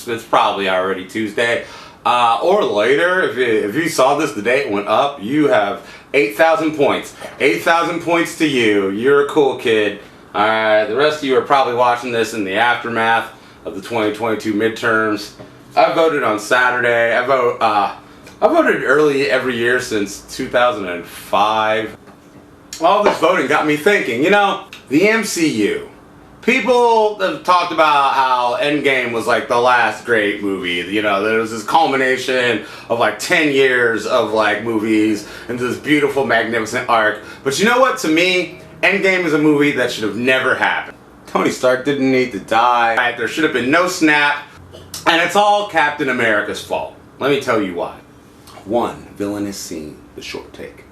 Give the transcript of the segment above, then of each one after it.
it's probably already Tuesday. Or later, if you saw this, the day it went up, you have 8,000 points. 8,000 points to you. You're a cool kid. Alright, the rest of you are probably watching this in the aftermath of the 2022 midterms. I voted on Saturday. I voted early every year since 2005. All this voting got me thinking, you know, the MCU. People have talked about how Endgame was like the last great movie. You know, there was this culmination of like 10 years of like movies into this beautiful, magnificent arc. But you know what? To me, Endgame is a movie that should have never happened. Tony Stark didn't need to die. Right? There should have been no snap. And it's all Captain America's fault. Let me tell you why. One, villainous scene, the short take.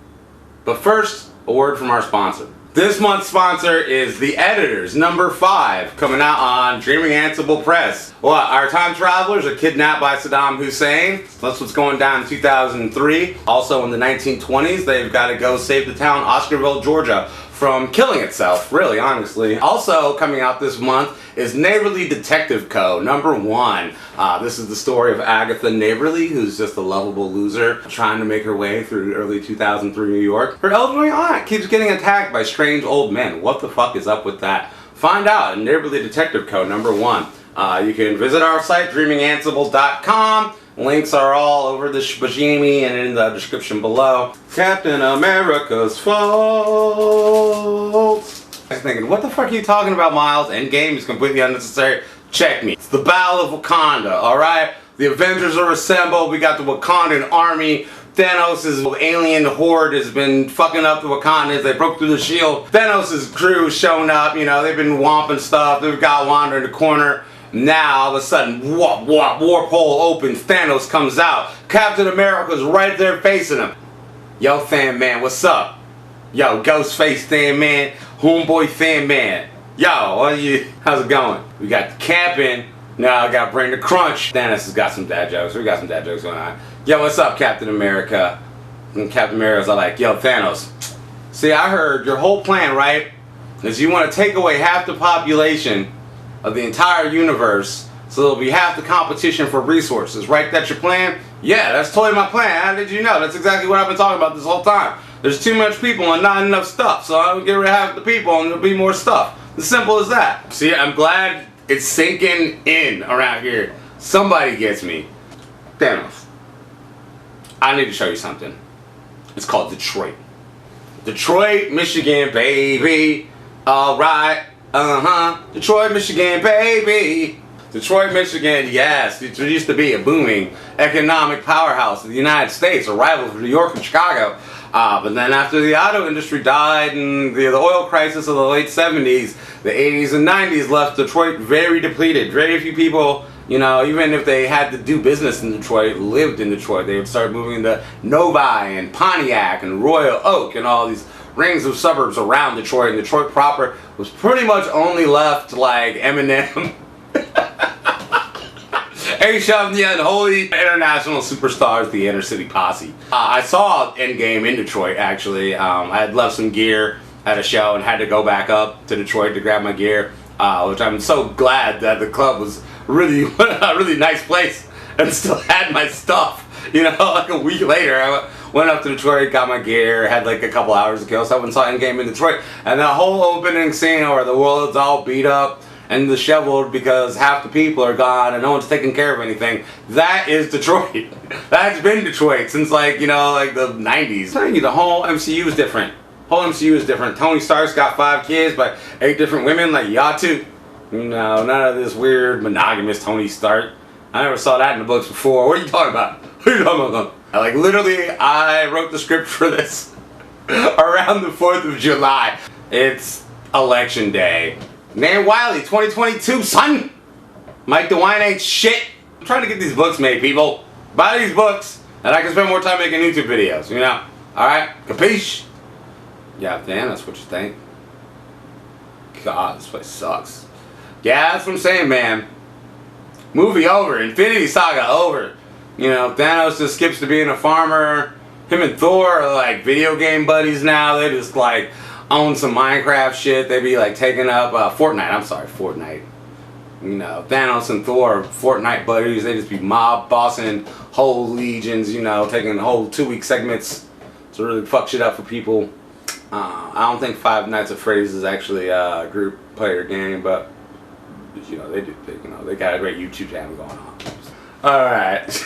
But first, a word from our sponsor. This month's sponsor is The Editors, number 5, coming out on Dreaming Ansible Press. What, our time travelers are kidnapped by Saddam Hussein? That's what's going down in 2003. Also in the 1920s, they've got to go save the town Oscarville, Georgia from killing itself, really, honestly. Also coming out this month is Neighborly Detective Co. number 1. This is the story of Agatha Neighborly, who's just a lovable loser trying to make her way through early 2003 New York. Her elderly aunt keeps getting attacked by strange old men. What the fuck is up with that? Find out in Neighborly Detective Co. number 1. You can visit our site, dreamingansible.com. Links are all over the shbajimi and in the description below. Captain America's fault. I was thinking, what the fuck are you talking about, Miles? Endgame is completely unnecessary. Check me. It's the Battle of Wakanda, alright? The Avengers are assembled. We got the Wakandan army. Thanos' alien horde has been fucking up the Wakandans. They broke through the shield. Thanos' crew showing up. You know, they've been womping stuff. They've got Wanda in the corner. Now, all of a sudden, warp hole opens. Thanos comes out. Captain America's right there facing him. Yo, Than Man, what's up? Yo, Ghostface Than Man, Homeboy Than Man. Yo, how's it going? We got the camping. Now I gotta bring the crunch. Thanos has got some dad jokes. We got some dad jokes going on. Yo, what's up, Captain America? And Captain America's like, yo, Thanos. See, I heard your whole plan, right? Is you want to take away half the population of the entire universe, so there'll be half the competition for resources, right? That's your plan? Yeah, that's totally my plan. How did you know? That's exactly what I've been talking about this whole time. There's too much people and not enough stuff, so I'll get rid of half the people and there'll be more stuff. As simple as that. See, I'm glad it's sinking in around here. Somebody gets me. Thanos, I need to show you something. It's called Detroit. Detroit, Michigan, baby. Alright. Detroit, Michigan, baby. Detroit, Michigan, yes. It used to be a booming economic powerhouse of the United States, a rival for New York and Chicago. But then after the auto industry died and the oil crisis of the late 70s, the 80s and 90s left Detroit very depleted. Very few people, you know, even if they had to do business in Detroit, lived in Detroit. They would start moving to Novi and Pontiac and Royal Oak and all these rings of suburbs around Detroit, and Detroit proper was pretty much only left like Eminem, A-Shop, the Unholy, international superstars, the Inner City Posse. I saw Endgame in Detroit, actually. I had left some gear at a show and had to go back up to Detroit to grab my gear, which I'm so glad that the club was really a really nice place and still had my stuff. You know, like a week later, I went up to Detroit, got my gear, had like a couple hours to kill, so I went and saw Endgame in Detroit. And that whole opening scene where the world's all beat up and disheveled because half the people are gone and no one's taking care of anything, that is Detroit. That's been Detroit since like, you know, like the 90s. I'm telling you, the whole MCU is different. Whole MCU is different. Tony Stark's got 5 kids by 8 different women, like y'all too. No, none of this weird monogamous Tony Stark. I never saw that in the books before. What are you talking about? What are you talking about? Like literally, I wrote the script for this around the 4th of July. It's election day. Nan Wiley, 2022, son! Mike DeWine ain't shit. I'm trying to get these books made, people. Buy these books, and I can spend more time making YouTube videos, you know? Alright? Capiche? Yeah, Dan, that's what you think. God, this place sucks. Yeah, that's what I'm saying, man. Movie over. Infinity Saga over. You know, Thanos just skips to being a farmer. Him and Thor are like video game buddies now. They just like own some Minecraft shit. They be like taking up Fortnite. I'm sorry, Fortnite. You know, Thanos and Thor are Fortnite buddies. They just be mob bossing whole legions, you know, taking whole 2-week segments to really fuck shit up for people. I don't think Five Nights at Freddy's is actually a group player game, but you know, they got a great YouTube channel going on. Alright.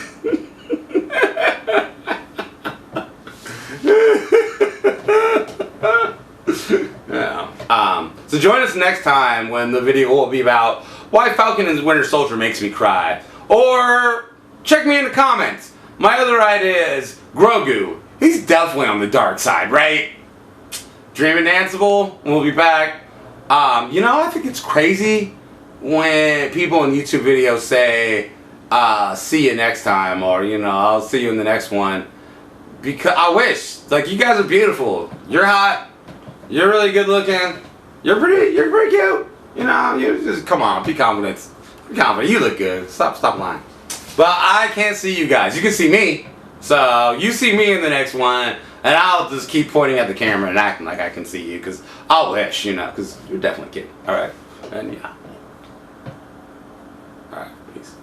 Yeah. So join us next time when the video will be about why Falcon and Winter Soldier makes me cry. Or check me in the comments. My other idea is Grogu. He's definitely on the dark side, right? Dream and Danceable, we'll be back. You know, I think it's crazy when people in YouTube videos say, see you next time, or, you know, I'll see you in the next one. Because I wish, like, you guys are beautiful. You're hot. You're really good looking. You're pretty cute. You know, you just, come on, be confident. Be confident. You look good. Stop lying. But I can't see you guys. You can see me. So, you see me in the next one. And I'll just keep pointing at the camera and acting like I can see you, because I'll wish, you know, because you're definitely kidding. Alright? And yeah. Alright, peace.